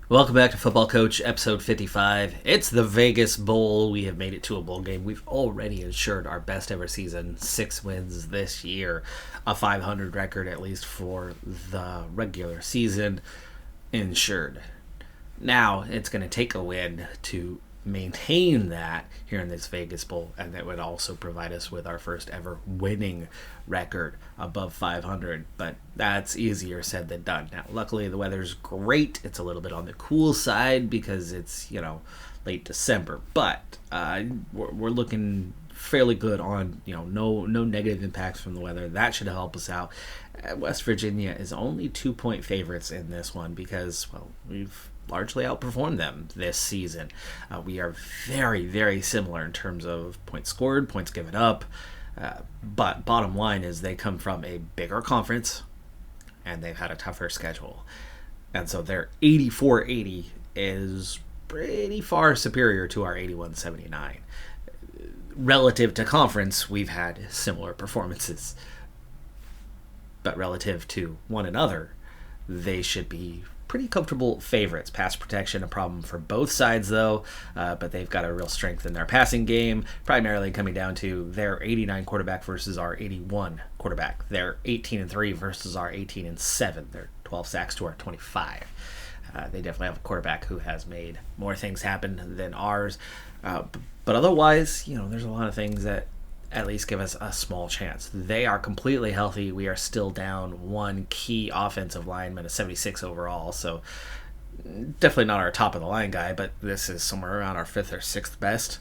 Welcome back to Football Coach, episode 55. It's the Vegas Bowl. We have made it to a bowl game. We've already ensured our best ever season, 6 wins this year, a 500 record at least for the regular season ensured. Now it's going to take a win to maintain that here in this Vegas Bowl, and that would also provide us with our first ever winning record above 500, but that's easier said than done. Now luckily the weather's great. It's a little bit on the cool side because it's late December, but we're looking fairly good on no negative impacts from the weather. That should help us out. West Virginia is only 2-point favorites in this one because we've largely outperformed them this season. We are very, very similar in terms of points scored, points given up. But bottom line is they come from a bigger conference and they've had a tougher schedule. And so their 84-80 is pretty far superior to our 81-79. Relative to conference, we've had similar performances. But relative to one another, they should be pretty comfortable favorites. Pass protection, a problem for both sides, though, but they've got a real strength in their passing game, primarily coming down to their 89 quarterback versus our 81 quarterback. They're 18-3 versus our 18-7. They're 12 sacks to our 25. They definitely have a quarterback who has made more things happen than ours. But otherwise, there's a lot of things that at least give us a small chance. They are completely healthy. We are still down one key offensive lineman, a 76 overall, so definitely not our top of the line guy, but this is somewhere around our 5th or 6th best.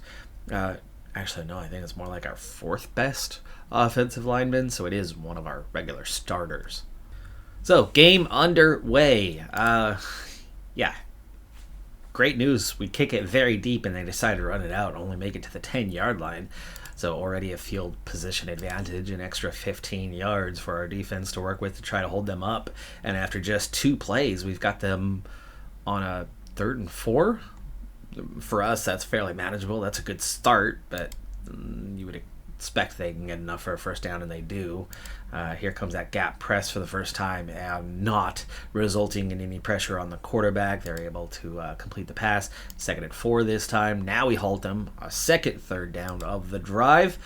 Actually, no, I think it's more like our 4th best offensive lineman, so it is one of our regular starters. So, game underway. Great news. We kick it very deep, and they decide to run it out, only make it to the 10-yard line. So already a field position advantage, an extra 15 yards for our defense to work with to try to hold them up. And after just 2 plays, we've got them on a 3rd and 4. For us, that's fairly manageable. That's a good start, but you would expect they can get enough for a first down, and they do. Here comes that gap press for the first time, and not resulting in any pressure on the quarterback. They're able to complete the pass. 2nd and 4 this time. Now we halt them. A second 3rd down of the drive.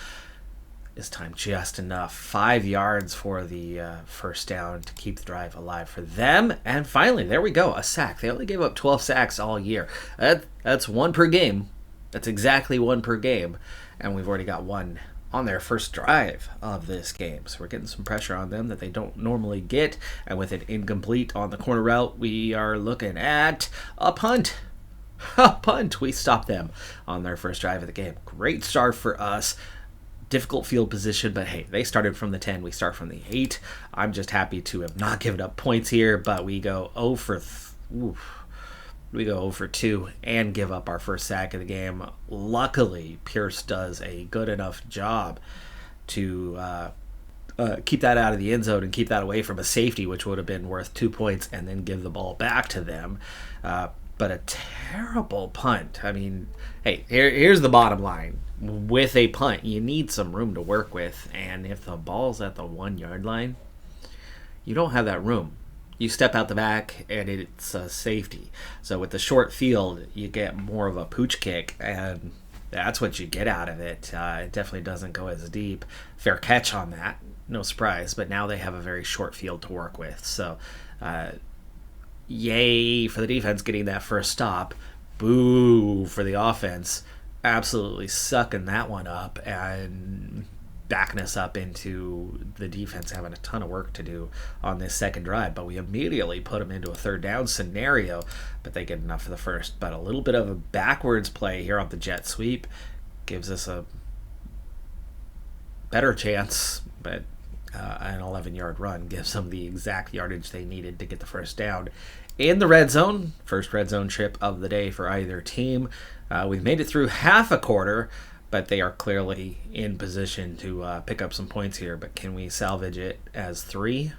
This time just enough. 5 yards for the first down to keep the drive alive for them. And finally, there we go, a sack. They only gave up 12 sacks all year. That's 1 per game. That's exactly 1 per game. And we've already got 1 on their first drive of this game. So we're getting some pressure on them that they don't normally get. And with it incomplete on the corner route, we are looking at a punt. A punt. We stopped them on their first drive of the game. Great start for us. Difficult field position, but hey, they started from the 10. We start from the 8. I'm just happy to have not given up points here, but we go 0 for 2 and give up our first sack of the game. Luckily, Pierce does a good enough job to keep that out of the end zone and keep that away from a safety, which would have been worth 2 points, and then give the ball back to them. But a terrible punt. I mean, hey, here's the bottom line. With a punt, you need some room to work with, and if the ball's at the 1-yard line, you don't have that room. You step out the back, and it's a safety. So with the short field, you get more of a pooch kick, and that's what you get out of it. It definitely doesn't go as deep. Fair catch on that, no surprise. But now they have a very short field to work with. So yay for the defense getting that first stop. Boo for the offense. Absolutely sucking that one up and backing us up into the defense having a ton of work to do on this second drive. But we immediately put them into a 3rd down scenario, but they get enough for the first. But a little bit of a backwards play here on the jet sweep gives us a better chance, but an 11-yard run gives them the exact yardage they needed to get the first down in the red zone. First red zone trip of the day for either team. We've made it through half a quarter, but they are clearly in position to pick up some points here. But can we salvage it as 3?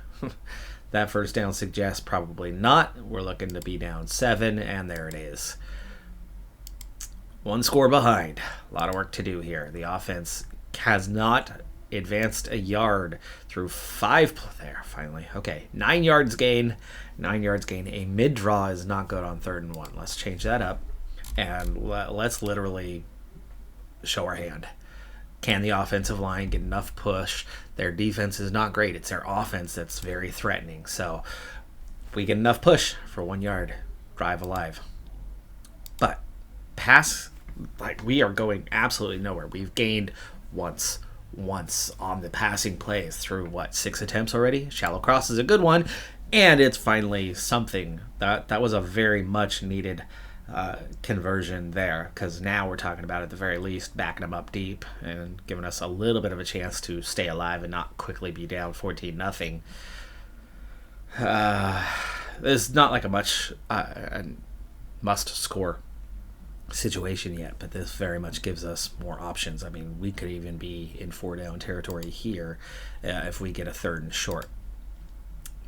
That first down suggests probably not. We're looking to be down 7, and there it is. 1 score behind. A lot of work to do here. The offense has not advanced a yard through 5 there finally. Okay, 9 yards gain. 9 yards gain. A mid draw is not good on 3rd and 1. Let's change that up, and let's literally show our hand. Can the offensive line get enough push? Their defense is not great. It's their offense that's very threatening. So if we get enough push for 1 yard, drive alive. But pass, like, we are going absolutely nowhere. We've gained once on the passing plays through 6 attempts already. Shallow cross is a good one, and it's finally something. That was a very much needed conversion there, because now we're talking about, at the very least, backing them up deep and giving us a little bit of a chance to stay alive and not quickly be down 14-0. There's not like a must score situation yet, but this very much gives us more options. I mean, we could even be in 4-down territory here if we get a 3rd and short,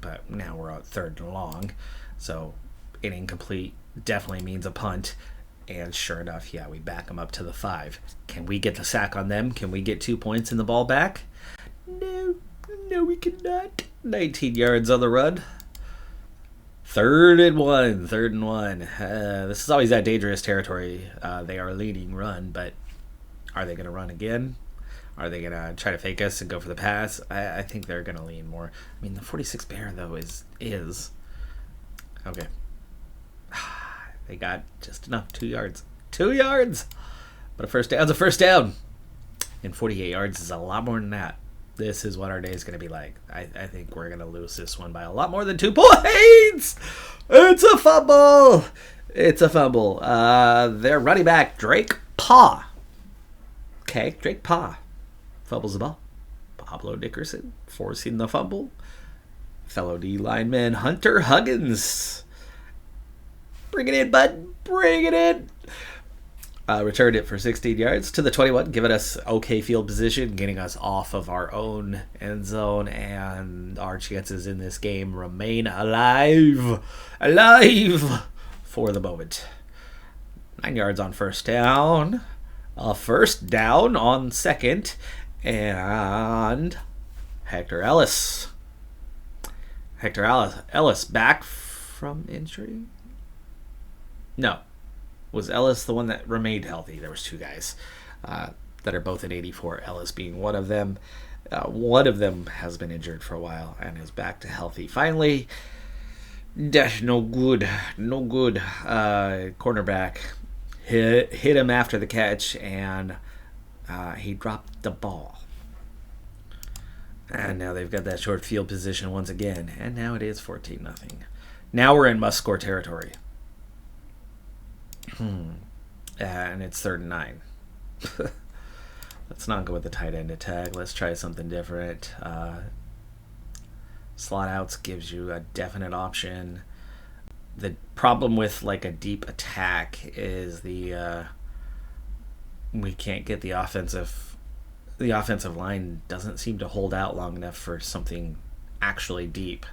but now we're at 3rd and long, so an incomplete definitely means a punt. And sure enough, yeah, we back them up to the 5. Can we get the sack on them? Can we get 2 points in the ball back? No, we cannot. 19 yards on the run. 3rd and 1. 3rd and 1. This is always that dangerous territory. They are leading run, but are they going to run again? Are they going to try to fake us and go for the pass? I think they're going to lean more. I mean, the 46 Bear, though, is okay. They got just enough. 2 yards. 2 yards! But a first down's a first down. And 48 yards is a lot more than that. This is what our day is going to be like. I think we're going to lose this one by a lot more than 2 points! It's a fumble! It's a fumble. Their running back, Drake Paw. Okay, Drake Paw fumbles the ball. Pablo Dickerson forcing the fumble. Fellow D lineman Hunter Huggins. Bring it in, bud. Bring it in. Returned it for 16 yards to the 21, giving us okay field position, getting us off of our own end zone, and our chances in this game remain alive for the moment. 9 yards on first down. A first down on second, and Hector Ellis. Ellis back from injury? No. Was Ellis the one that remained healthy? There was 2 guys that are both at 84. Ellis being one of them. One of them has been injured for a while and is back to healthy. Finally, no good. Cornerback hit him after the catch, and he dropped the ball. And now they've got that short field position once again. And now it is 14-0. Now we're in must-score territory. And it's 3rd and 9. Let's not go with the tight end attack. Let's try something different. Slot outs gives you a definite option. The problem with like a deep attack is we can't get the offensive line doesn't seem to hold out long enough for something actually deep.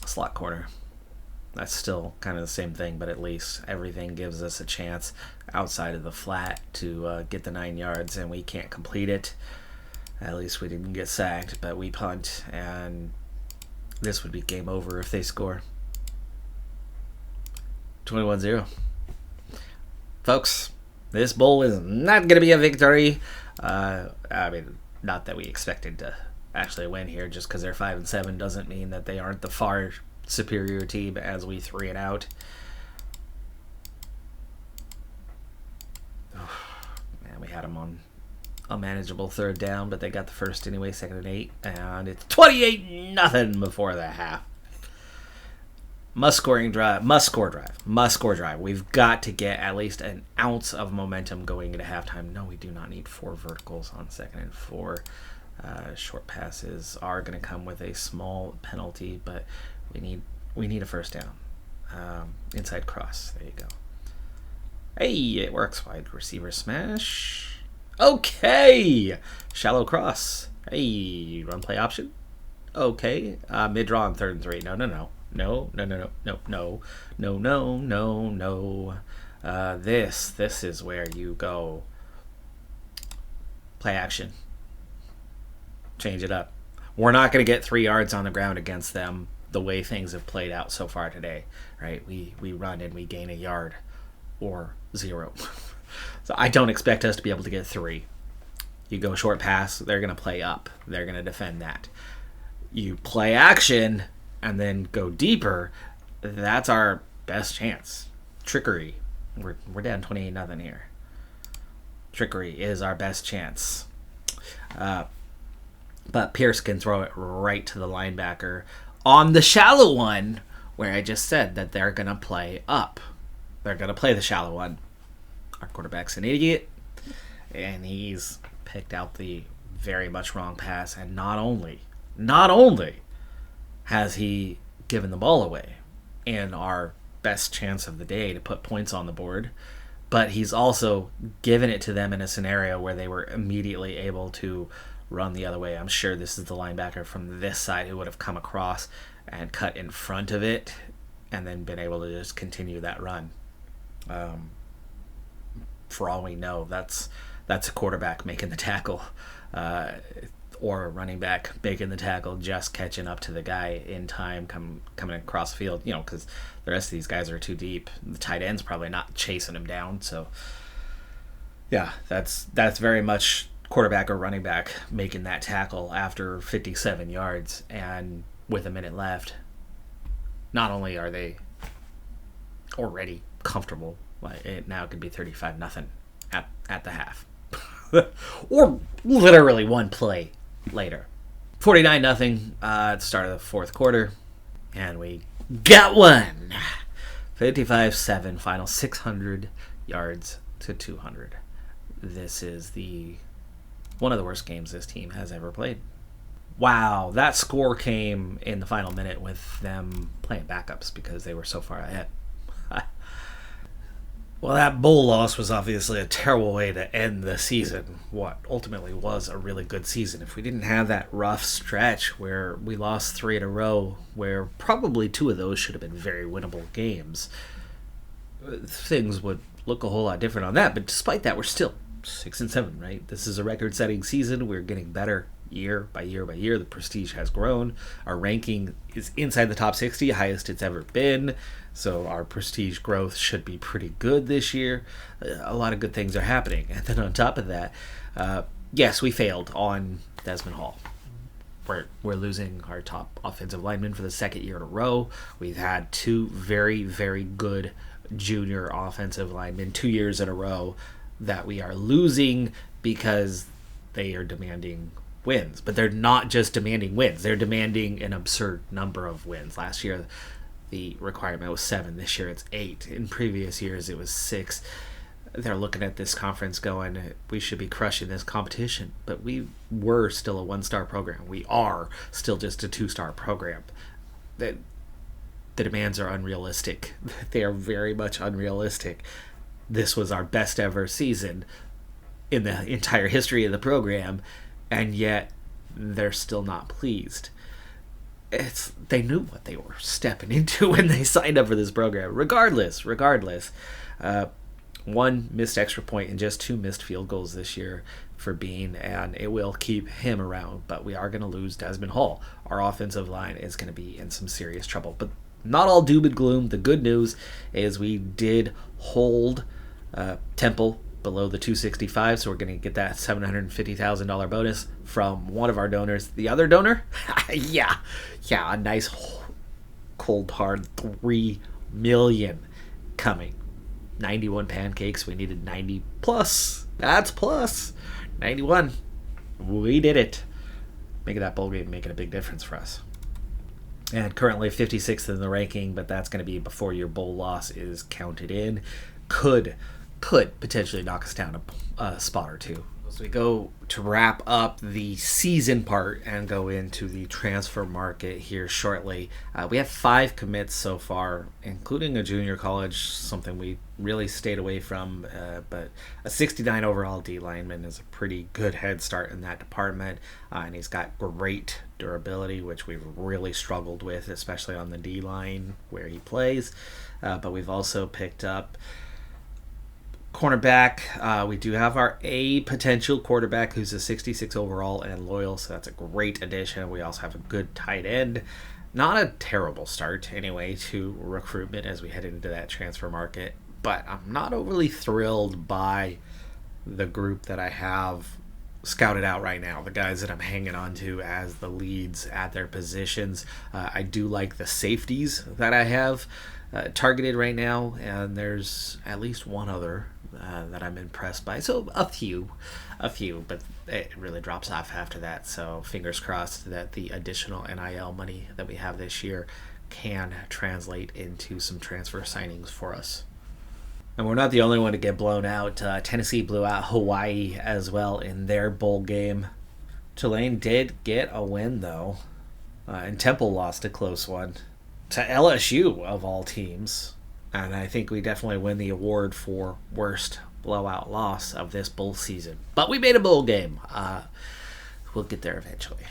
Slot corner. That's still kind of the same thing, but at least everything gives us a chance outside of the flat to get the 9 yards, and we can't complete it. At least we didn't get sacked, but we punt, and this would be game over if they score. 21-0. Folks, this bowl is not going to be a victory. I mean, not that we expected to actually win here. Just because they're 5-7 doesn't mean that they aren't the far superior team as we 3 and out. Man, we had them on a manageable 3rd down, but they got the first anyway, 2nd and 8, and it's 28-0 before the half. Must score drive. We've got to get at least an ounce of momentum going into halftime. No, we do not need 4 verticals on 2nd and 4. Short passes are going to come with a small penalty, but we need a first down. Inside cross. There you go. Hey, it works. Wide receiver smash. Okay. Shallow cross. Hey, run play option. Okay. Mid draw on 3rd and 3. No. This is where you go. Play action. Change it up. We're not going to get 3 yards on the ground against them the way things have played out so far today, right? We run and we gain a yard or 0. So I don't expect us to be able to get 3. You go short pass, they're going to play up. They're going to defend that. You play action and then go deeper. That's our best chance. Trickery. We're down 28-0 here. Trickery is our best chance. But Pierce can throw it right to the linebacker on the shallow one, where I just said that they're going to play up. They're going to play the shallow one. Our quarterback's an idiot, and he's picked out the very much wrong pass. And not only has he given the ball away in our best chance of the day to put points on the board, but he's also given it to them in a scenario where they were immediately able to run the other way. I'm sure this is the linebacker from this side who would have come across and cut in front of it and then been able to just continue that run. For all we know, that's a quarterback making the tackle, or a running back making the tackle, just catching up to the guy in time coming across the field, because the rest of these guys are too deep. The tight end's probably not chasing him down. So yeah, that's very much quarterback or running back making that tackle after 57 yards and with a minute left. Not only are they already comfortable, it now could be 35-0 at the half. Or literally one play later. 49-0 at the start of the fourth quarter. And we got one. 55-7, final 600 yards to 200. This is one of the worst games this team has ever played. Wow, that score came in the final minute with them playing backups because they were so far ahead. Well, that bowl loss was obviously a terrible way to end the season, what ultimately was a really good season. If we didn't have that rough stretch where we lost 3 in a row, where probably 2 of those should have been very winnable games, things would look a whole lot different on that. But despite that, we're still 6-7, right? This is a record-setting season. We're getting better year by year by year. The prestige has grown. Our ranking is inside the top 60, highest it's ever been. So our prestige growth should be pretty good this year. A lot of good things are happening. And then on top of that, yes, we failed on Desmond Hall. We're losing our top offensive lineman for the second year in a row. We've had 2 very, very good junior offensive linemen 2 years in a row that we are losing because they are demanding wins. But they're not just demanding wins. They're demanding an absurd number of wins. Last year, the requirement was 7. This year, it's 8. In previous years, it was 6. They're looking at this conference going, we should be crushing this competition. But we were still a 1-star program. We are still just a 2-star program. The demands are unrealistic. They are very much unrealistic. This was our best ever season in the entire history of the program, and yet they're still not pleased. They knew what they were stepping into when they signed up for this program. Regardless, 1 missed extra point and just 2 missed field goals this year for Bean, and it will keep him around. But we are going to lose Desmond Hall. Our offensive line is going to be in some serious trouble. But not all doom and gloom. The good news is we did hold Temple below the 265, so we're going to get that $750,000 bonus from one of our donors. The other donor, yeah, a nice cold hard $3 million coming. 91 pancakes. We needed 90 plus. That's plus 91. We did it. Making that bowl game making a big difference for us. And currently 56th in the ranking, but that's going to be before your bowl loss is counted in. Could potentially knock us down a spot or 2. As we go to wrap up the season part and go into the transfer market here shortly, we have 5 commits so far, including a junior college, something we really stayed away from. But a 69 overall D lineman is a pretty good head start in that department, and he's got great durability, which we've really struggled with, especially on the D line where he plays. But we've also picked up Cornerback, we do have our A potential quarterback who's a 66 overall and loyal, so that's a great addition. We also have a good tight end. Not a terrible start, anyway, to recruitment as we head into that transfer market, but I'm not overly thrilled by the group that I have scouted out right now, the guys that I'm hanging on to as the leads at their positions. I do like the safeties that I have targeted right now, and there's at least one other that I'm impressed by. So a few, but it really drops off after that. So fingers crossed that the additional NIL money that we have this year can translate into some transfer signings for us. And we're not the only one to get blown out. Tennessee blew out Hawaii as well in their bowl game. Tulane did get a win, though. And Temple lost a close one to LSU, of all teams. And I think we definitely win the award for worst blowout loss of this bowl season. But we made a bowl game. We'll get there eventually.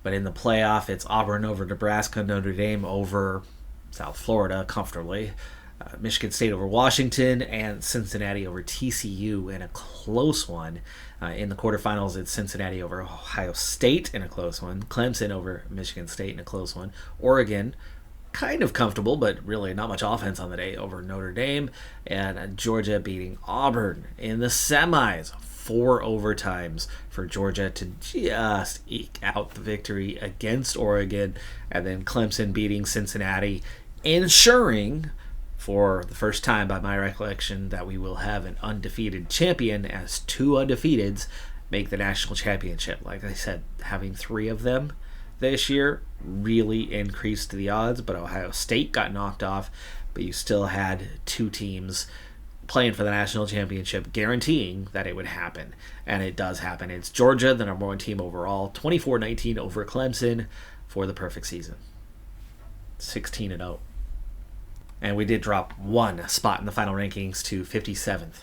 But in the playoff, it's Auburn over Nebraska, Notre Dame over South Florida comfortably. Michigan State over Washington, and Cincinnati over TCU in a close one. In the quarterfinals, it's Cincinnati over Ohio State in a close one. Clemson over Michigan State in a close one. Oregon, kind of comfortable, but really not much offense on the day, over Notre Dame. And Georgia beating Auburn in the semis. 4 overtimes for Georgia to just eke out the victory against Oregon. And then Clemson beating Cincinnati, ensuring, for the first time by my recollection, that we will have an undefeated champion, as 2 undefeateds make the national championship. Like I said, having 3 of them this year really increased the odds, but Ohio State got knocked off, but you still had 2 teams playing for the national championship, guaranteeing that it would happen. And it does happen. It's Georgia, the number 1 team overall, 24-19 over Clemson for the perfect season. 16-0. And we did drop 1 spot in the final rankings to 57th.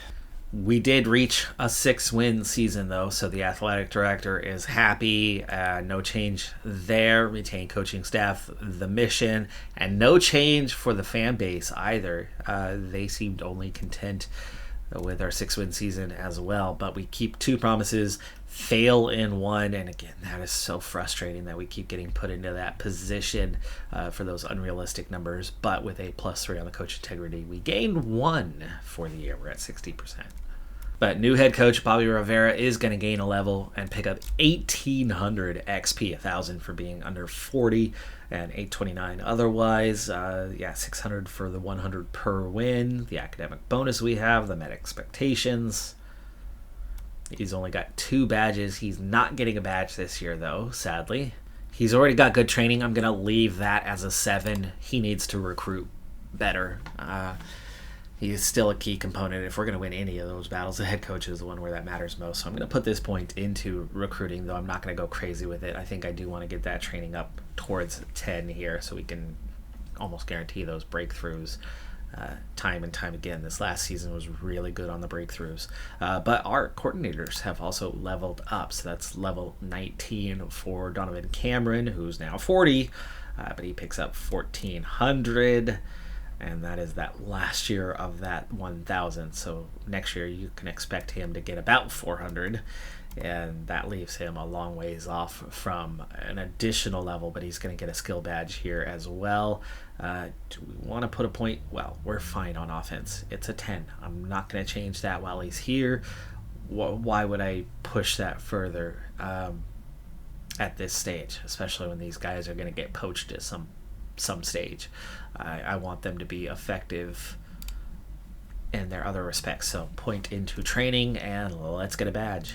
We did reach a 6-win season, though, so the athletic director is happy. No change there. Retained coaching staff, the mission, and no change for the fan base either. They seemed only content with our 6-win season as well. But we keep 2 promises, fail in 1, and again, that is so frustrating that we keep getting put into that position for those unrealistic numbers. But with a +3 on the coach integrity, we gained 1 for the year. We're at 60%. But new head coach Bobby Rivera is going to gain a level and pick up 1,800 XP, 1,000 for being under 40, and 829 otherwise. 600 for the 100 per win, the academic bonus we have, the met expectations. He's only got 2 badges. He's not getting a badge this year, though, sadly. He's already got good training. I'm going to leave that as a 7. He needs to recruit better. He is still a key component. If we're going to win any of those battles, the head coach is the one where that matters most. So I'm going to put this point into recruiting, though I'm not going to go crazy with it. I think I do want to get that training up towards 10 here so we can almost guarantee those breakthroughs time and time again. This last season was really good on the breakthroughs. But our coordinators have also leveled up. So that's level 19 for Donovan Cameron, who's now 40, but he picks up 1,400. And that is that last year of that 1,000. So next year you can expect him to get about 400. And that leaves him a long ways off from an additional level, but he's going to get a skill badge here as well. Do we want to put a point? Well, we're fine on offense. It's a 10. I'm not going to change that while he's here. Why would I push that further at this stage, especially when these guys are going to get poached at some stage? I want them to be effective in their other respects. So point into training and let's get a badge.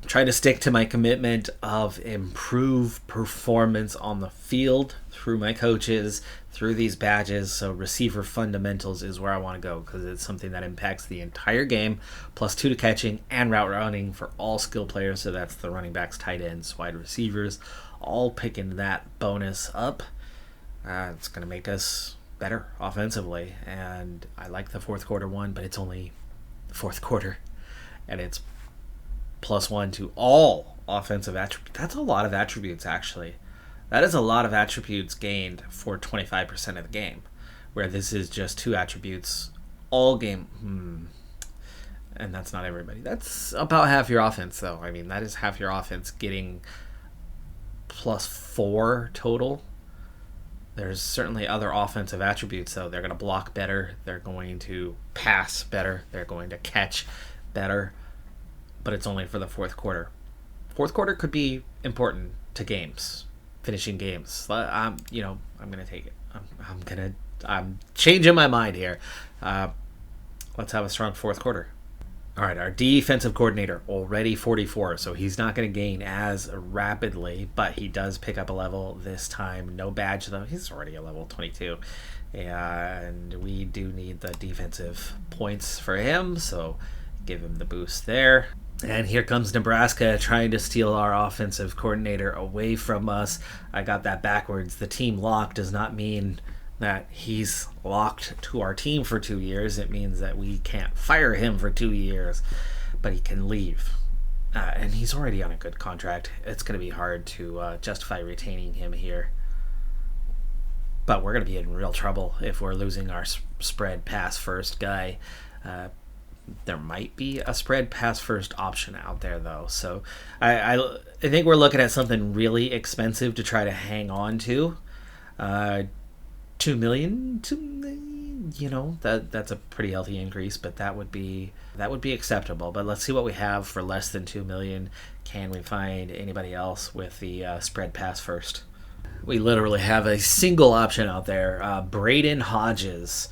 Try to stick to my commitment of improve performance on the field through my coaches, through these badges. So receiver fundamentals is where I want to go because it's something that impacts the entire game, +2 to catching and route running for all skill players. So that's the running backs, tight ends, wide receivers, all picking that bonus up. It's going to make us better offensively, and I like the 4th quarter one, but it's only the 4th quarter, and it's +1 to all offensive attributes. That's a lot of attributes, actually. That is a lot of attributes gained for 25% of the game, where this is just 2 attributes all game. and that's not everybody. That's about half your offense, though. I mean, that is half your offense getting +4 total. There's certainly other offensive attributes, though. They're going to block better. They're going to pass better. They're going to catch better. But it's only for the fourth quarter. Fourth quarter could be important to games, finishing games. I'm going to take it. I'm changing my mind here. Let's have a strong fourth quarter. All right, our defensive coordinator, already 44, so he's not going to gain as rapidly, but he does pick up a level this time. No badge, though. He's already a level 22, and we do need the defensive points for him, so give him the boost there. And here comes Nebraska trying to steal our offensive coordinator away from us. I got that backwards. The team lock does not mean that he's locked to our team for 2 years. It means that we can't fire him for 2 years, but he can leave. And he's already on a good contract. It's going to be hard to justify retaining him here. But we're going to be in real trouble if we're losing our spread pass first guy. There might be a spread pass first option out there, though. So I think we're looking at something really expensive to try to hang on to. $2 million, that's a pretty healthy increase, but that would be acceptable. But let's see what we have for less than $2 million. Can we find anybody else with the spread pass first? We literally have a single option out there. Braden Hodges,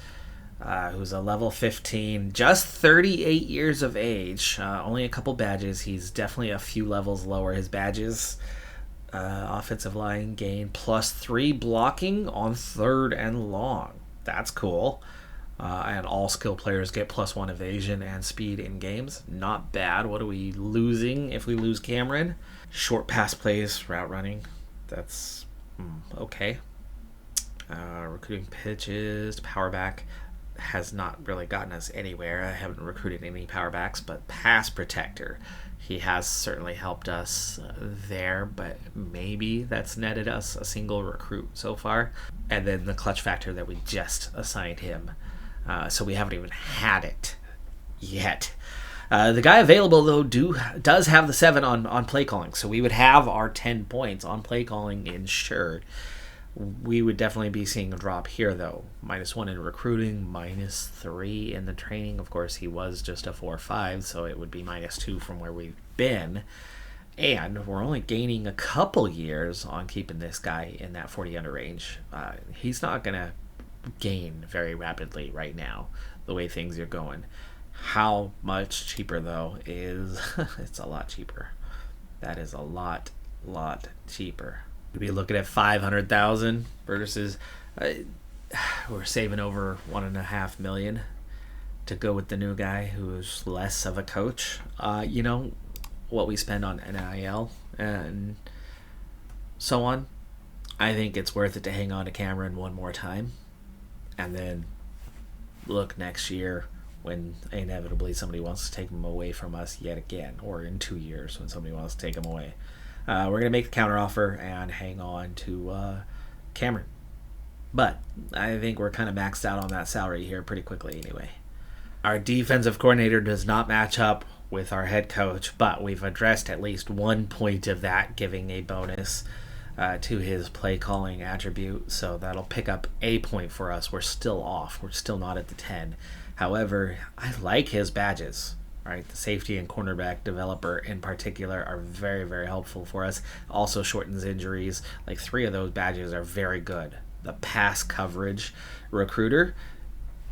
who's a level 15, just 38 years of age, only a couple badges. He's definitely a few levels lower. His badges. Offensive line gain +3 blocking on third and long. That's cool. And all skill players get +1 evasion and speed in games. Not bad. What are we losing if we lose Cameron? Short pass plays, route running. That's okay. Recruiting pitches, power back has not really gotten us anywhere. I haven't recruited any power backs, but pass protector. He has certainly helped us there, but maybe that's netted us a single recruit so far. And then the clutch factor that we just assigned him. So we haven't even had it yet. The guy available, though, does have the 7 on play calling. So we would have our 10 points on play calling insured. We would definitely be seeing a drop here, though. -1 in recruiting, -3 in the training. Of course, he was just a 4.5, so it would be -2 from where we've been. And we're only gaining a couple years on keeping this guy in that 40 under range. He's not going to gain very rapidly right now, the way things are going. How much cheaper, though, is... it's a lot cheaper. That is a lot cheaper. We'd be looking at 500,000 versus we're saving over $1.5 million to go with the new guy who's less of a coach. What we spend on NIL and so on. I think it's worth it to hang on to Cameron one more time, and then look next year when inevitably somebody wants to take him away from us yet again, or in 2 years when somebody wants to take him away. We're going to make the counteroffer and hang on to Cameron. But I think we're kind of maxed out on that salary here pretty quickly anyway. Our defensive coordinator does not match up with our head coach, but we've addressed at least 1 point of that, giving a bonus to his play calling attribute. So that'll pick up a point for us. We're still off. We're still not at the 10. However, I like his badges. Right, the safety and cornerback developer in particular are very, very helpful for us. Also shortens injuries. Like 3 of those badges are very good. The pass coverage recruiter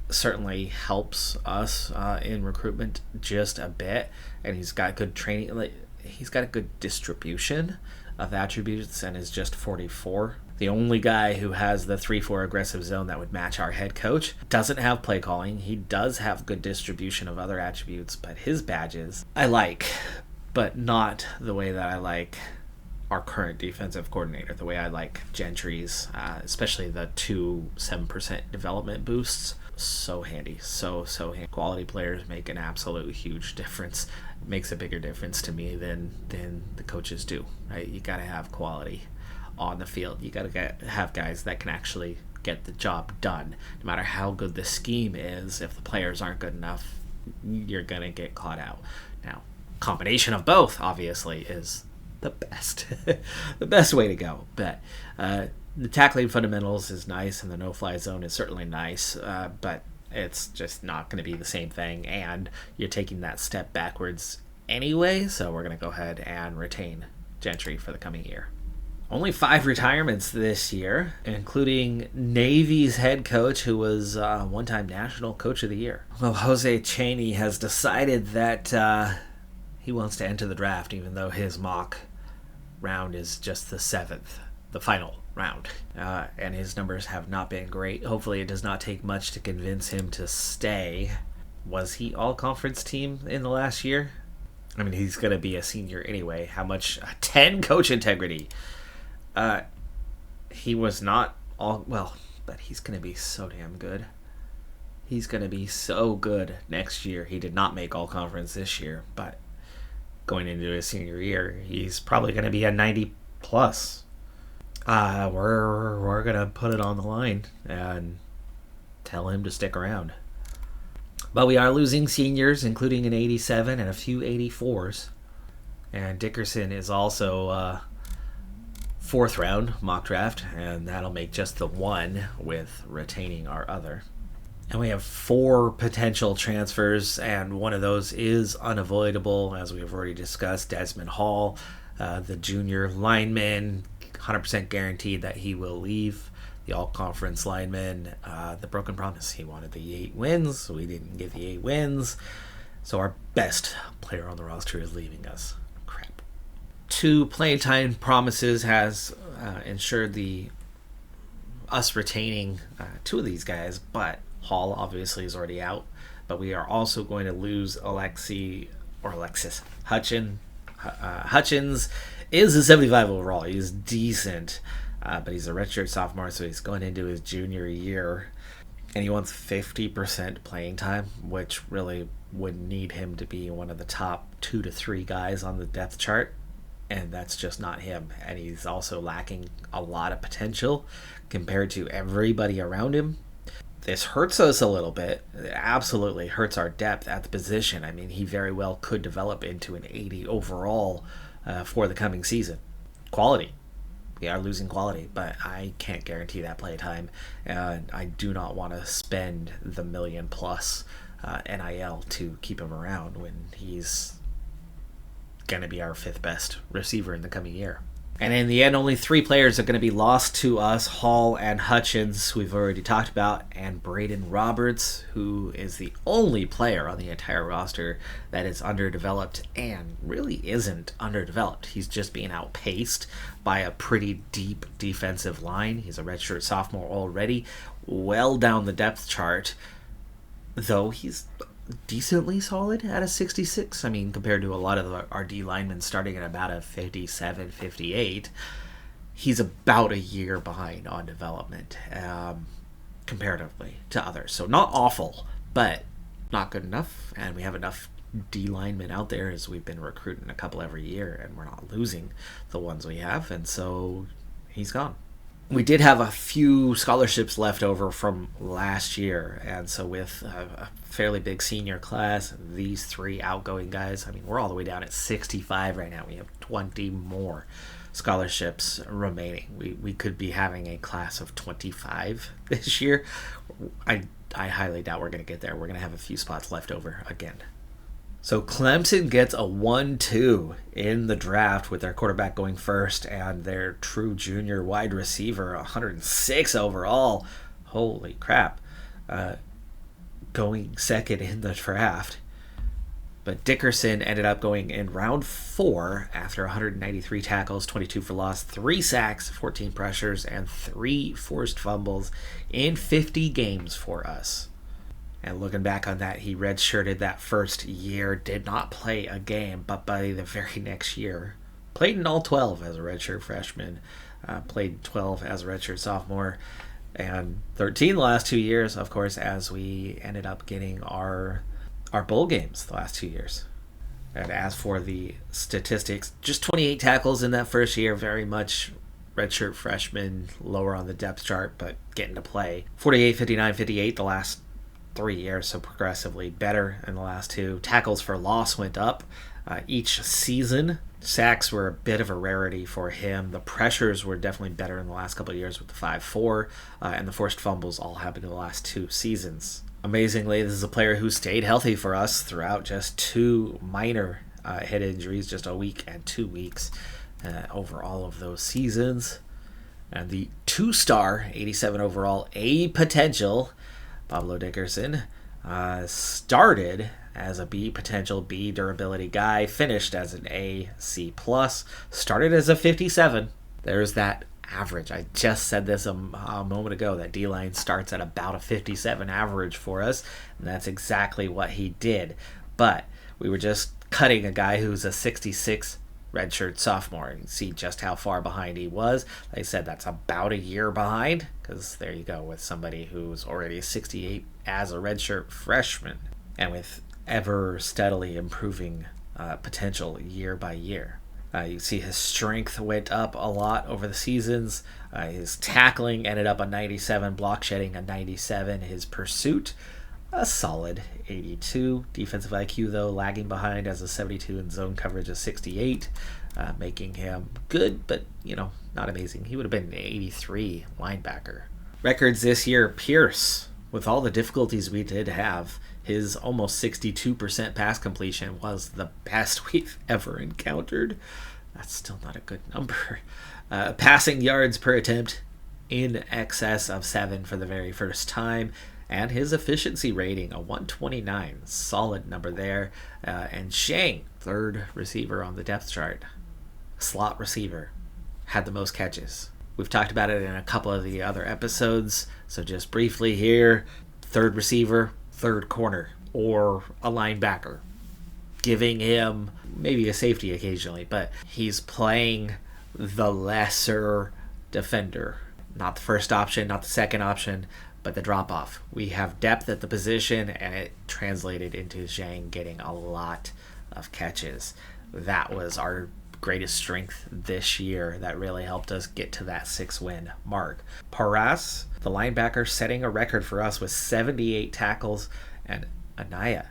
certainly helps us in recruitment just a bit, and he's got good training. Like, he's got a good distribution of attributes and is just 44. The only guy who has the 3-4 aggressive zone that would match our head coach doesn't have play calling. He does have good distribution of other attributes, but his badges I like, but not the way that I like our current defensive coordinator, the way I like Gentry's, especially the 2 7% development boosts. So handy, so handy. Quality players make an absolute huge difference. It makes a bigger difference to me than the coaches do. Right? You got to have quality on the field. You got to have guys that can actually get the job done. No matter how good the scheme is, if the players aren't good enough, you're going to get caught out. Now, combination of both, obviously, is the best. The best way to go. But the tackling fundamentals is nice, and the no-fly zone is certainly nice, but it's just not going to be the same thing, and you're taking that step backwards anyway, so we're going to go ahead and retain Gentry for the coming year. Only 5 retirements this year, including Navy's head coach, who was one-time National Coach of the Year. Well, Jose Chaney has decided that he wants to enter the draft, even though his mock round is just the 7th, the final round. And his numbers have not been great. Hopefully it does not take much to convince him to stay. Was he all-conference team in the last year? I mean, he's going to be a senior anyway. How much? 10 coach integrity. He was not all... Well, but he's going to be so damn good. He's going to be so good next year. He did not make all-conference this year, but going into his senior year, he's probably going to be a 90-plus. We're going to put it on the line and tell him to stick around. But we are losing seniors, including an 87 and a few 84s. And Dickerson is also 4th round mock draft, and that'll make just the 1 with retaining our other. And we have 4 potential transfers, and one of those is unavoidable, as we've already discussed. Desmond Hall, the junior lineman, 100% guaranteed that he will leave. The all-conference lineman, the broken promise. He wanted the 8 wins, so we didn't get the 8 wins. So our best player on the roster is leaving us. Crap. 2 playing time promises has ensured us retaining 2 of these guys, but Hall obviously is already out. But we are also going to lose Alexis Hutchins. Hutchins is a 75 overall. He's decent. But he's a redshirt sophomore, so he's going into his junior year. And he wants 50% playing time, which really would need him to be one of the top 2 to 3 guys on the depth chart. And that's just not him. And he's also lacking a lot of potential compared to everybody around him. This hurts us a little bit. It absolutely hurts our depth at the position. I mean, he very well could develop into an 80 overall for the coming season. Quality. We are losing quality, but I can't guarantee that play time, and I do not want to spend the $1 million+ NIL to keep him around when he's going to be our 5th best receiver in the coming year. And in the end, only 3 players are going to be lost to us: Hall and Hutchins, we've already talked about, and Braden Roberts, who is the only player on the entire roster that is underdeveloped and really isn't underdeveloped. He's just being outpaced by a pretty deep defensive line. He's a redshirt sophomore already, well down the depth chart, though he's decently solid at a 66. I mean, compared to a lot of our D linemen starting at about a 57, 58, he's about a year behind on development comparatively to others. So not awful, but not good enough. And we have enough D linemen out there, as we've been recruiting a couple every year, and we're not losing the ones we have. And so he's gone. We did have a few scholarships left over from last year, and so with a fairly big senior class, these 3 outgoing guys, I mean, we're all the way down at 65 right now. We have 20 more scholarships remaining. We could be having a class of 25 this year. I highly doubt we're going to get there. We're going to have a few spots left over again. So Clemson gets a 1-2 in the draft with their quarterback going first and their true junior wide receiver, 106 overall. Holy crap. Going second in the draft. But Dickerson ended up going in round 4 after 193 tackles, 22 for loss, 3 sacks, 14 pressures, and 3 forced fumbles in 50 games for us. And looking back on that, he redshirted that first year, did not play a game, but by the very next year, played in all 12 as a redshirt freshman, played 12 as a redshirt sophomore, and 13 the last 2 years, of course, as we ended up getting our bowl games the last 2 years. And as for the statistics, just 28 tackles in that first year, very much redshirt freshman, lower on the depth chart, but getting to play. 48, 59, 58 the last 3 years, so progressively better in the last 2. Tackles for loss went up each season. Sacks were a bit of a rarity for him. The pressures were definitely better in the last couple of years with the 5-4, and the forced fumbles all happened in the last 2 seasons. Amazingly, this is a player who stayed healthy for us throughout just 2 minor head injuries, just a week and 2 weeks over all of those seasons. And the 2-star, 87 overall, A potential, Pablo Dickerson, started as a B potential, B durability guy, finished as an A, C+, started as a 57. There's that average. I just said this a moment ago, that D-line starts at about a 57 average for us, and that's exactly what he did. But we were just cutting a guy who's a 66 redshirt sophomore, and see just how far behind he was. Like I said, that's about a year behind, because there you go with somebody who's already 68 as a redshirt freshman, and with ever steadily improving potential year by year. You see his strength went up a lot over the seasons. His tackling ended up a 97, block shedding a 97. His pursuit, a solid 82. Defensive IQ, though, lagging behind as a 72, and zone coverage a 68, making him good, but, not amazing. He would have been an 83 linebacker. Records this year, Pierce, with all the difficulties we did have, his almost 62% pass completion was the best we've ever encountered. That's still not a good number. Passing yards per attempt in excess of 7 for the very first time. And his efficiency rating, a 129. Solid number there. And Shang, third receiver on the depth chart. Slot receiver. Had the most catches. We've talked about it in a couple of the other episodes. So just briefly here, third receiver, third corner, or a linebacker, giving him maybe a safety occasionally, but he's playing the lesser defender. Not the first option, not the second option, but the drop-off. We have depth at the position, and it translated into Zhang getting a lot of catches. That was our greatest strength this year. That really helped us get to that 6-win mark. Paras, the linebacker, setting a record for us with 78 tackles, and Anaya,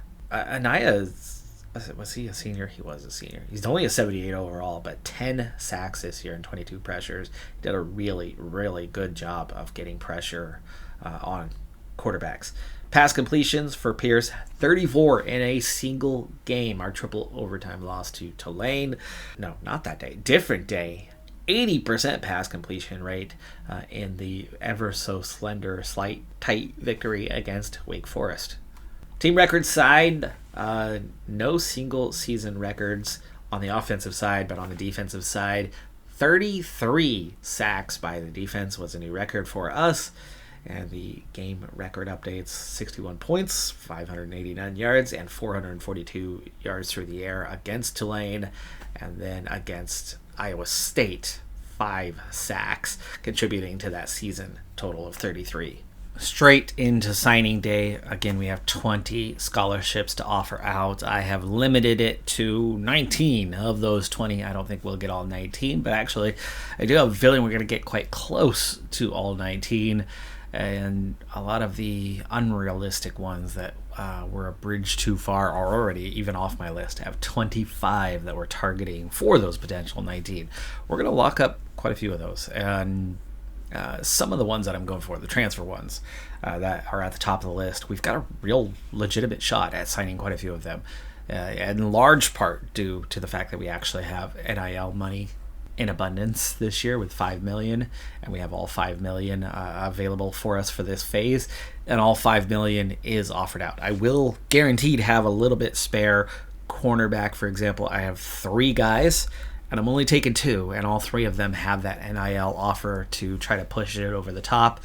was he a senior? He was a senior. He's only a 78 overall, but 10 sacks this year and 22 pressures. He did a really, really good job of getting pressure on quarterbacks. Pass completions for Pierce, 34 in a single game. Our triple overtime loss to Tulane. No, not that day. Different day. 80% pass completion rate in the ever so slender, slight, tight victory against Wake Forest. Team record side, no single season records on the offensive side, but on the defensive side, 33 sacks by the defense was a new record for us. And the game record updates, 61 points, 589 yards, and 442 yards through the air against Tulane. And then against Iowa State, 5 sacks, contributing to that season total of 33. Straight into signing day. Again, we have 20 scholarships to offer out. I have limited it to 19 of those 20. I don't think we'll get all 19, but actually I do have a feeling we're going to get quite close to all 19. And a lot of the unrealistic ones that were a bridge too far are already even off my list. I have 25 that we're targeting for those potential 19. We're going to lock up quite a few of those. And some of the ones that I'm going for, the transfer ones that are at the top of the list, we've got a real legitimate shot at signing quite a few of them. In large part due to the fact that we actually have NIL money in abundance this year with $5 million, and we have all $5 million available for us for this phase, and all $5 million is offered out. I will guaranteed have a little bit spare. Cornerback, for example, I have 3 guys, and I'm only taking 2, and all 3 of them have that NIL offer to try to push it over the top,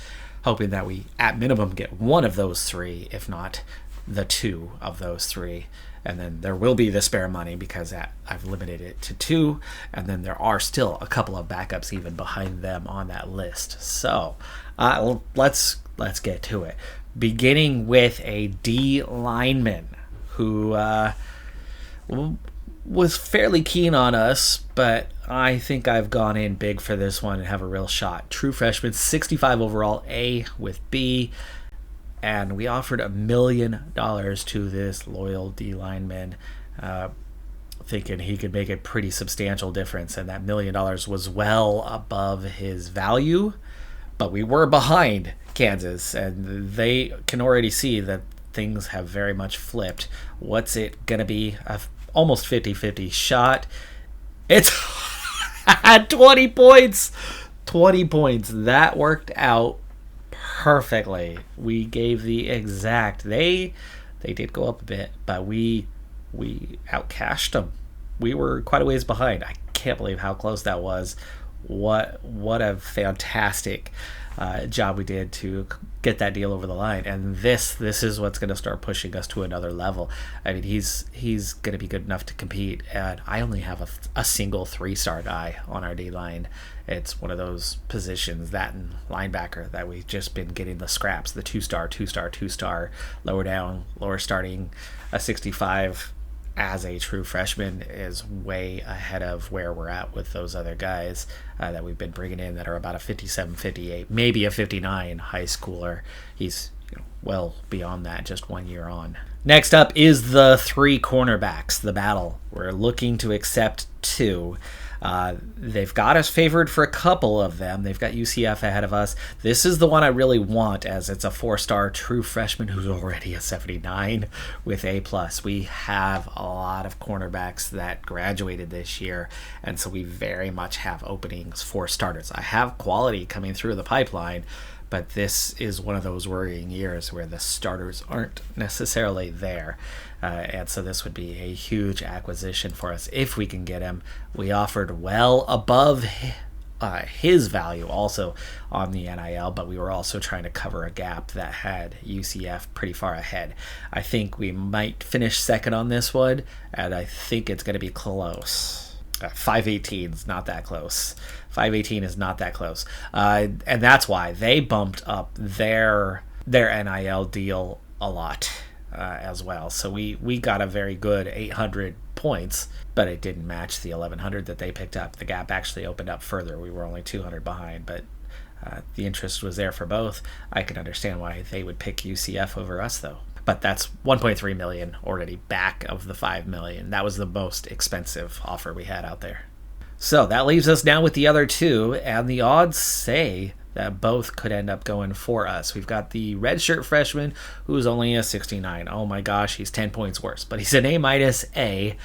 hoping that we at minimum get one of those 3, if not the 2 of those 3. And then there will be the spare money because I've limited it to 2. And then there are still a couple of backups even behind them on that list. So let's get to it. Beginning with a D lineman who was fairly keen on us, but I think I've gone in big for this one and have a real shot. True freshman, 65 overall, A with B. and we offered $1 million to this loyal D lineman, thinking he could make a pretty substantial difference, and that $1 million was well above his value. But we were behind Kansas, and they can already see that things have very much flipped. What's it going to be? Almost 50-50 shot. It's 20 points. 20 points. That worked out perfectly. We gave the exact. They did go up a bit, but we outcashed them. We were quite a ways behind. I can't believe how close that was. What a fantastic job we did to get that deal over the line. And this is what's going to start pushing us to another level. I mean, he's going to be good enough to compete. And I only have a single 3-star guy on our D line. It's one of those positions, that and linebacker, that we've just been getting the scraps, the 2-star, lower down, lower starting. A 65 as a true freshman is way ahead of where we're at with those other guys that we've been bringing in that are about a 57, 58, maybe a 59 high schooler. He's well beyond that, just 1 year on. Next up is the 3 cornerbacks, the battle. We're looking to accept 2. They've got us favored for a couple of them. They've got UCF ahead of us. This is the one I really want, as it's a 4-star true freshman who's already a 79 with A+. We have a lot of cornerbacks that graduated this year, and so we very much have openings for starters. I have quality coming through the pipeline, but this is one of those worrying years where the starters aren't necessarily there. And so this would be a huge acquisition for us if we can get him. We offered well above his value also on the NIL, but we were also trying to cover a gap that had UCF pretty far ahead. I think we might finish second on this one, and I think it's going to be close. 518 is not that close. 518 is not that close. And that's why they bumped up their NIL deal a lot as well. So we got a very good 800 points, but it didn't match the 1100 that they picked up. The gap actually opened up further. We were only 200 behind, but the interest was there for both. I can understand why they would pick UCF over us, though. But that's 1.3 million already back of the 5 million. That was the most expensive offer we had out there. So that leaves us now with the other 2, and the odds say that both could end up going for us. We've got the redshirt freshman who's only a 69. Oh my gosh, he's 10 points worse, but he's an A-.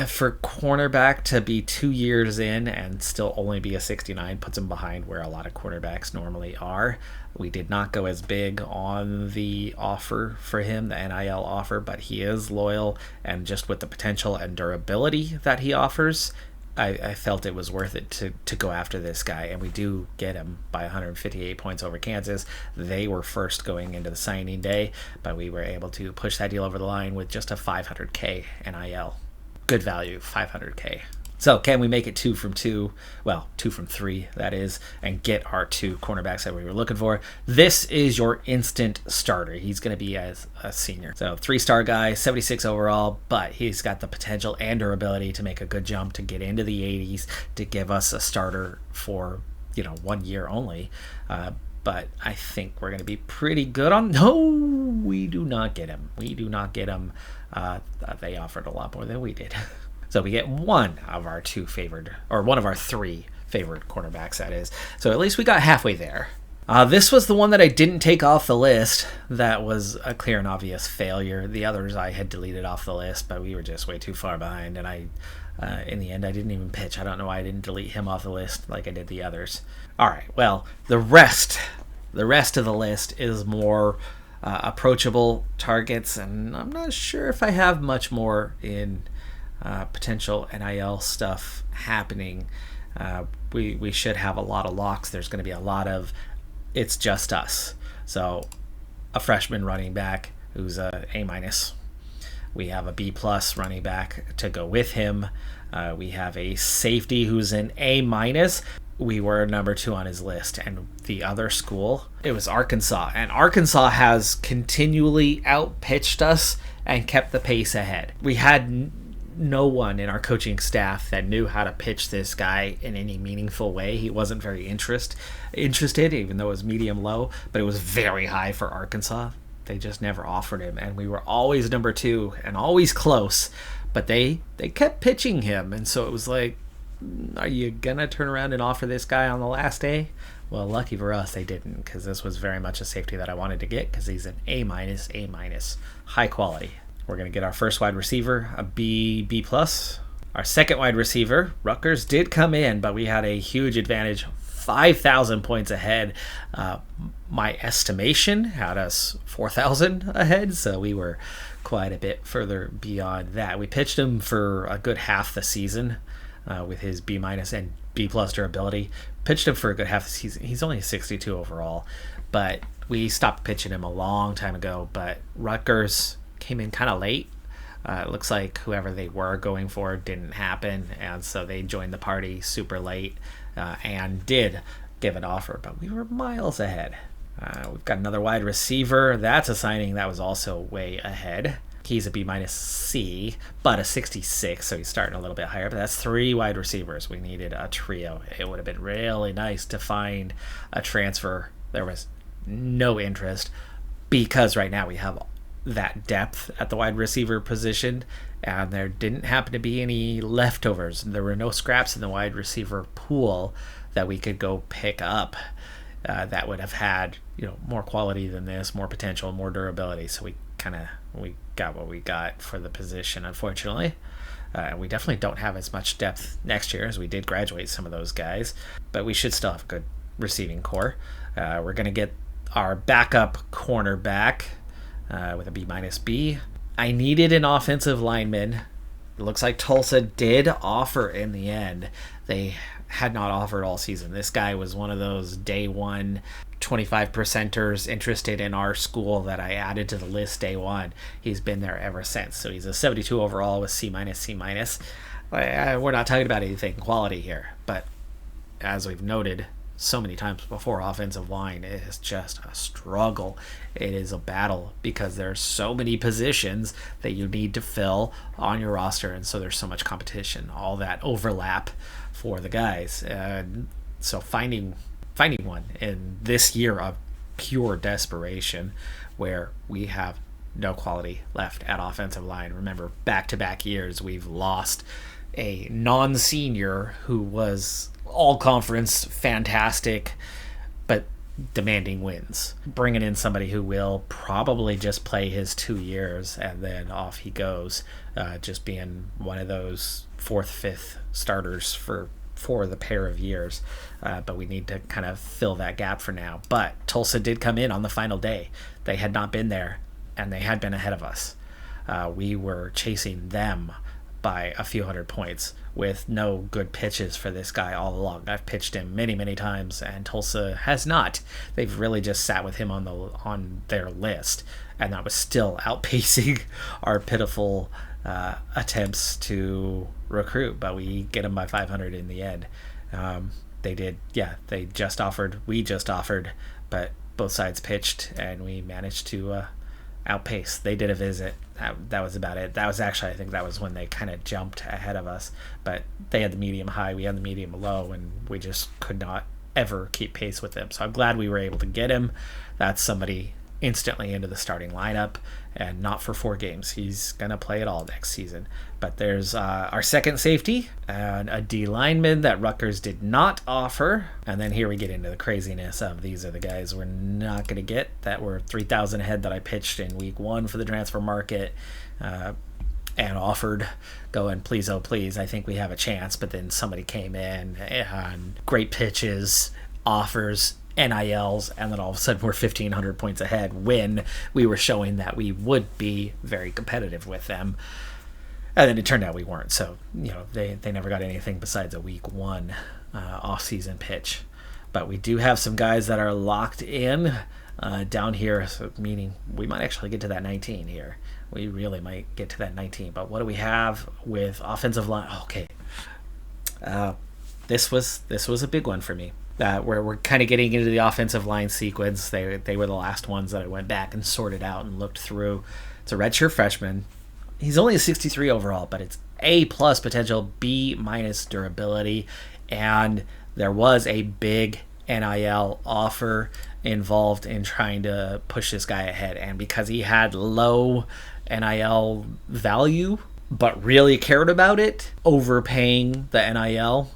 For cornerback to be 2 years in and still only be a 69 puts him behind where a lot of quarterbacks normally are. We did not go as big on the offer for him, the NIL offer, but he is loyal, and just with the potential and durability that he offers, I felt it was worth it to go after this guy, and we do get him by 158 points over Kansas. They were first going into the signing day, but we were able to push that deal over the line with just a $500K NIL. Good value, $500K. So can we make it 2 from 2? Well, 2 from 3, that is, and get our 2 cornerbacks that we were looking for. This is your instant starter. He's going to be as a senior. So 3-star guy, 76 overall, but he's got the potential and durability to make a good jump to get into the 80s, to give us a starter for 1 year only. But I think we're going to be pretty good on... No, we do not get him. They offered a lot more than we did. So we get one of our 3 favored cornerbacks, that is. So at least we got halfway there. This was the one that I didn't take off the list. That was a clear and obvious failure. The others I had deleted off the list, but we were just way too far behind. And in the end, I didn't even pitch. I don't know why I didn't delete him off the list like I did the others. All right, well, the rest of the list is more approachable targets, and I'm not sure if I have much more in potential NIL stuff happening. We should have a lot of locks. There's going to be a lot of it's just us. So a freshman running back who's a A-. We have a B+ running back to go with him. We have a safety who's an A-. We were number 2 on his list, and the other school, it was Arkansas, and Arkansas has continually outpitched us and kept the pace ahead. We had no one in our coaching staff that knew how to pitch this guy in any meaningful way. He wasn't very interested, even though it was medium low, but it was very high for Arkansas. they just never offered him, and we were always number 2 and always close, but they kept pitching him, and so it was like, are you gonna turn around and offer this guy on the last day? Well, lucky for us, they didn't, because this was very much a safety that I wanted to get, because he's an A-, high quality. We're going to get our first wide receiver, a B+. Our second wide receiver, Rutgers, did come in, but we had a huge advantage, 5,000 points ahead. My estimation had us 4,000 ahead, so we were quite a bit further beyond that. We pitched him for a good half the season with his B- and B+ durability. Pitched him for a good half the season. He's only a 62 overall, but we stopped pitching him a long time ago. But Rutgers came in kind of late. It looks like whoever they were going for didn't happen, and so they joined the party super late and did give an offer, but we were miles ahead. We've got another wide receiver. That's a signing that was also way ahead. He's a B-C, but a 66, so he's starting a little bit higher. But that's 3 wide receivers. We needed a trio. It would have been really nice to find a transfer. There was no interest because right now we have that depth at the wide receiver position, and there didn't happen to be any leftovers. There were no scraps in the wide receiver pool that we could go pick up that would have had, more quality than this, more potential, more durability. So we got what we got for the position, unfortunately. We definitely don't have as much depth next year, as we did graduate some of those guys, but we should still have a good receiving core. We're going to get our backup cornerback with a B-B. I needed an offensive lineman. It looks like Tulsa did offer in the end. They had not offered all season. This guy was one of those day one 25%ers interested in our school that I added to the list day one. He's been there ever since. So he's a 72 overall with C-. We're not talking about anything quality here, but as we've noted so many times before, offensive line is just a struggle. It is a battle because there's so many positions that you need to fill on your roster, and so there's so much competition, all that overlap for the guys. And so finding one in this year of pure desperation where we have no quality left at offensive line. Remember, back-to-back years we've lost a non-senior who was all conference, fantastic, but demanding wins. Bringing in somebody who will probably just play his 2 years and then off he goes, just being one of those 4th, 5th starters for the pair of years. But we need to kind of fill that gap for now. But Tulsa did come in on the final day. They had not been there, and they had been ahead of us. We were chasing them by a few hundred points with no good pitches for this guy all along. I've pitched him many, many times, and Tulsa has not. They've really just sat with him on their list, and that was still outpacing our pitiful attempts to recruit, but we get him by 500 in the end. They just offered, we just offered, but both sides pitched, and we managed to outpace. They did a visit. That was about it. That was actually, I think that was when they kind of jumped ahead of us, but they had the medium high, we had the medium low, and we just could not ever keep pace with them. So I'm glad we were able to get him. That's somebody instantly into the starting lineup, and not for 4 games. He's going to play it all next season. But there's our second safety and a D lineman that Rutgers did not offer. And then here we get into the craziness of these are the guys we're not going to get, that were 3,000 ahead that I pitched in week 1 for the transfer market and offered, going, please, oh please, I think we have a chance. But then somebody came in and great pitches, offers, NILs, and then all of a sudden we're 1,500 points ahead when we were showing that we would be very competitive with them. And then it turned out we weren't. So, they never got anything besides a week 1 off-season pitch. But we do have some guys that are locked in down here, so meaning we might actually get to that 19 here. We really might get to that 19. But what do we have with offensive line? Okay. This was a big one for me. We're kind of getting into the offensive line sequence. They were the last ones that I went back and sorted out and looked through. It's a redshirt freshman. He's only a 63 overall, but it's A+ potential, B- durability, and there was a big NIL offer involved in trying to push this guy ahead. And because he had low NIL value, but really cared about it, overpaying the NIL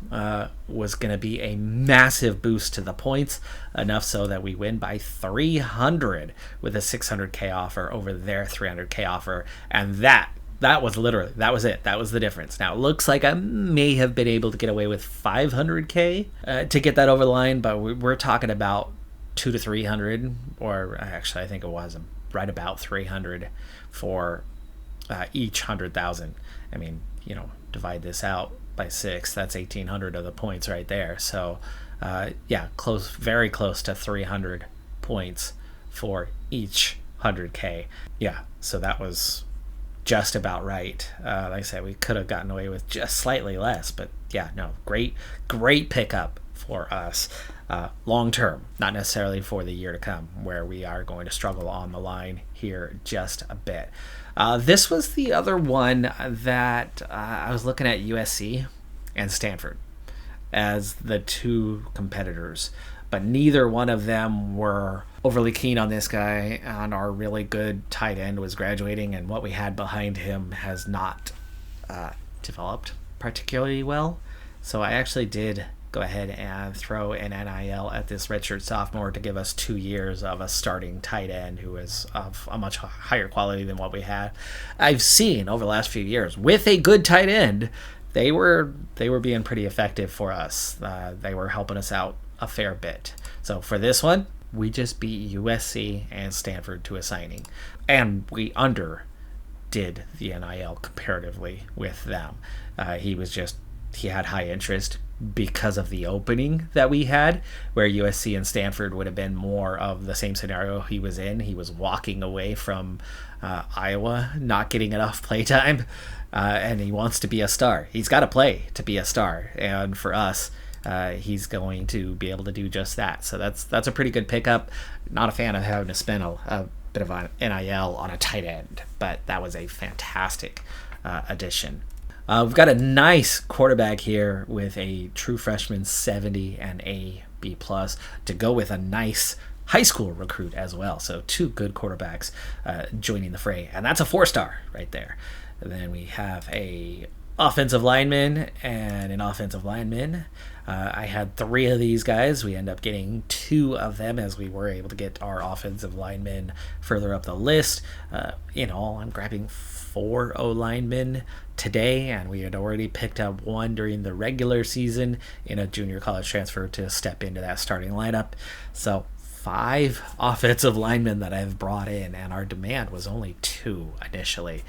was going to be a massive boost to the points, enough so that we win by 300 with a 600K offer over their 300K offer. And that was it. That was the difference. Now, it looks like I may have been able to get away with 500K to get that over the line, but we're talking about 200 to 300, or actually I think it was right about 300 for each 100,000. I mean, divide this out by 6, that's 1,800 of the points right there. So very close to 300 points for each 100K. Yeah, so that was just about right. Like I said, we could have gotten away with just slightly less, but great pickup for us long term, not necessarily for the year to come, where we are going to struggle on the line here just a bit. This was the other one that I was looking at USC and Stanford as the two competitors, but neither one of them were overly keen on this guy, and our really good tight end was graduating, and what we had behind him has not developed particularly well. So I actually did go ahead and throw an NIL at this redshirt sophomore to give us 2 years of a starting tight end who is of a much higher quality than what we had. I've seen over the last few years with a good tight end, they were being pretty effective for us. They were helping us out a fair bit. So for this one, we just beat USC and Stanford to a signing, and we underdid the NIL comparatively with them. He had high interest because of the opening that we had, where USC and Stanford would have been more of the same scenario he was in. He was walking away from Iowa, not getting enough playtime, and he wants to be a star. He's got to play to be a star, and for us, he's going to be able to do just that. So that's a pretty good pickup. Not a fan of having to spend a bit of an NIL on a tight end, but that was a fantastic addition. We've got a nice quarterback here with a true freshman 70 and a B+ to go with a nice high school recruit as well. So 2 good quarterbacks joining the fray, and that's a 4-star right there. And then we have a offensive lineman and an offensive lineman. I had 3 of these guys. We end up getting 2 of them as we were able to get our offensive linemen further up the list. I'm grabbing 4 O-linemen today, and we had already picked up 1 during the regular season in a junior college transfer to step into that starting lineup. So 5 offensive linemen that I've brought in, and our demand was only 2 initially.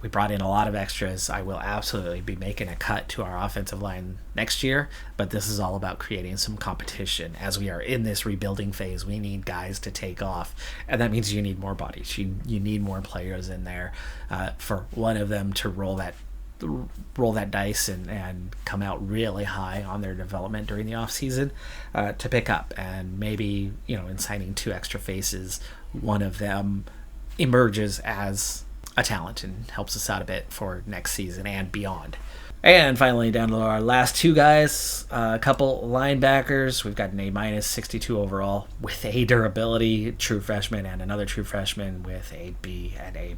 We brought in a lot of extras. I will absolutely be making a cut to our offensive line next year, but this is all about creating some competition. As we are in this rebuilding phase, we need guys to take off, and that means you need more bodies. You need more players in there for one of them to roll that dice and come out really high on their development during the offseason to pick up. And maybe, in signing 2 extra faces, one of them emerges as a talent and helps us out a bit for next season and beyond. And finally, down to our last 2 guys, a couple linebackers. We've got an A-, 62 overall with a durability true freshman, and another true freshman with a B and A-,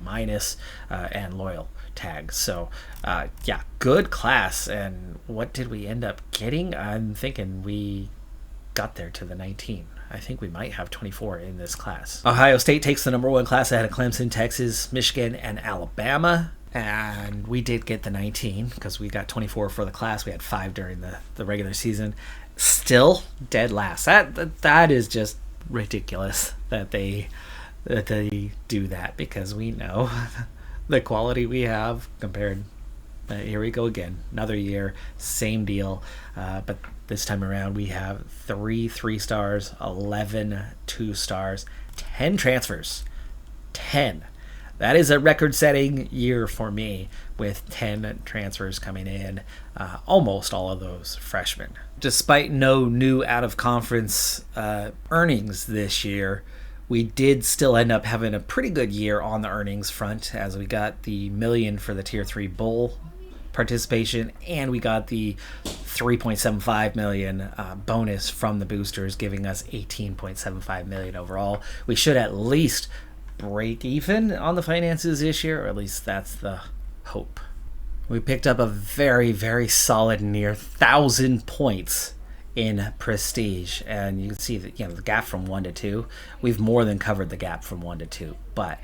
and loyal tags. So good class. And what did we end up getting? I'm thinking we got there to the 19. I think we might have 24 in this class. Ohio State takes the number 1 class ahead of Clemson, Texas, Michigan, and Alabama. And we did get the 19 because we got 24 for the class. We had 5 during the regular season. Still dead last. That is just ridiculous that they do that, because we know the quality we have compared. Here we go again. Another year, same deal. But this time around, we have 3 3-stars, 11 2-stars, 10 transfers. 10. That is a record-setting year for me, with 10 transfers coming in, almost all of those freshmen. Despite no new out-of-conference earnings this year, we did still end up having a pretty good year on the earnings front, as we got the $1 million for the Tier 3 Bowl participation, and we got the 3.75 million bonus from the boosters, giving us 18.75 million overall. We should at least break even on the finances this year, or at least that's the hope. We picked up a very, very solid near 1,000 points in prestige, and you can see that the gap from 1 to 2, we've more than covered the gap from 1 to 2, but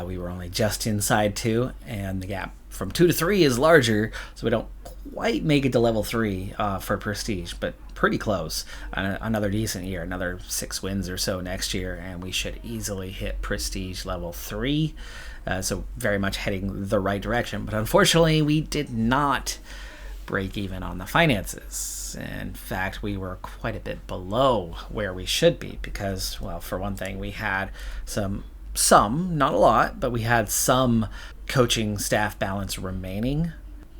we were only just inside 2, and the gap from 2 to 3 is larger, so we don't quite make it to level 3 for prestige, but pretty close. Another decent year, another 6 wins or so next year, and we should easily hit prestige level 3. So very much heading the right direction, but unfortunately we did not break even on the finances. In fact, we were quite a bit below where we should be because, well, for one thing, we had some, not a lot, but we had some coaching staff balance remaining,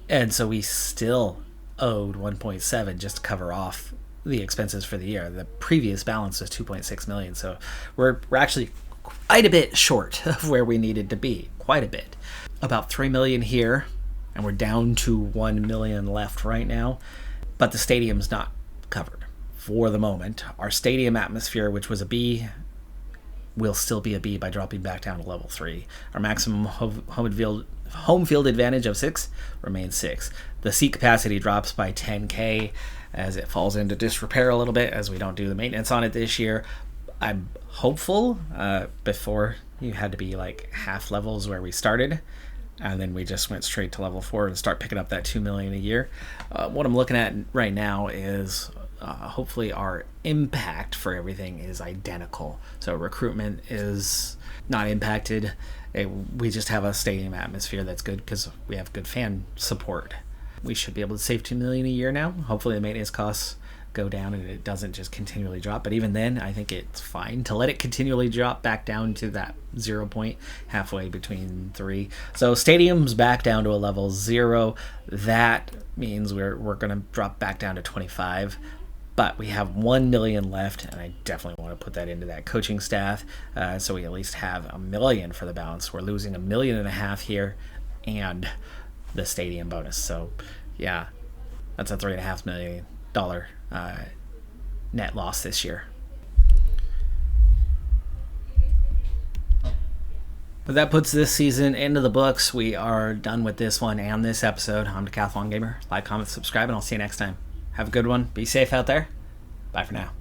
and so we still owed 1.7 just to cover off the expenses for the year. The previous balance was 2.6 million, so we're actually quite a bit short of where we needed to be, quite a bit. About 3 million here, and we're down to 1 million left right now, but the stadium's not covered for the moment. Our stadium atmosphere, which was a B, will still be a B by dropping back down to level 3. Our maximum home field advantage of 6 remains 6. The seat capacity drops by 10K as it falls into disrepair a little bit as we don't do the maintenance on it this year. I'm hopeful. Before, you had to be like half levels where we started, and then we just went straight to level 4 and start picking up that 2 million a year. What I'm looking at right now is hopefully our impact for everything is identical. So recruitment is not impacted. We just have a stadium atmosphere that's good because we have good fan support. We should be able to save 2 million a year now. Hopefully the maintenance costs go down and it doesn't just continually drop, but even then I think it's fine to let it continually drop back down to that 0 point halfway between 3. So stadium's back down to a level 0. That means we're going to drop back down to 25, but we have 1 million left, and I definitely want to put that into that coaching staff, so we at least have 1 million for the balance. We're losing 1.5 million here and the stadium bonus, so yeah, that's a $3.5 million net loss this year. But that puts this season into the books. We are done with this one and this episode. I'm Decathlon Gamer. Like, comment, subscribe, and I'll see you next time. Have a good one. Be safe out there. Bye for now.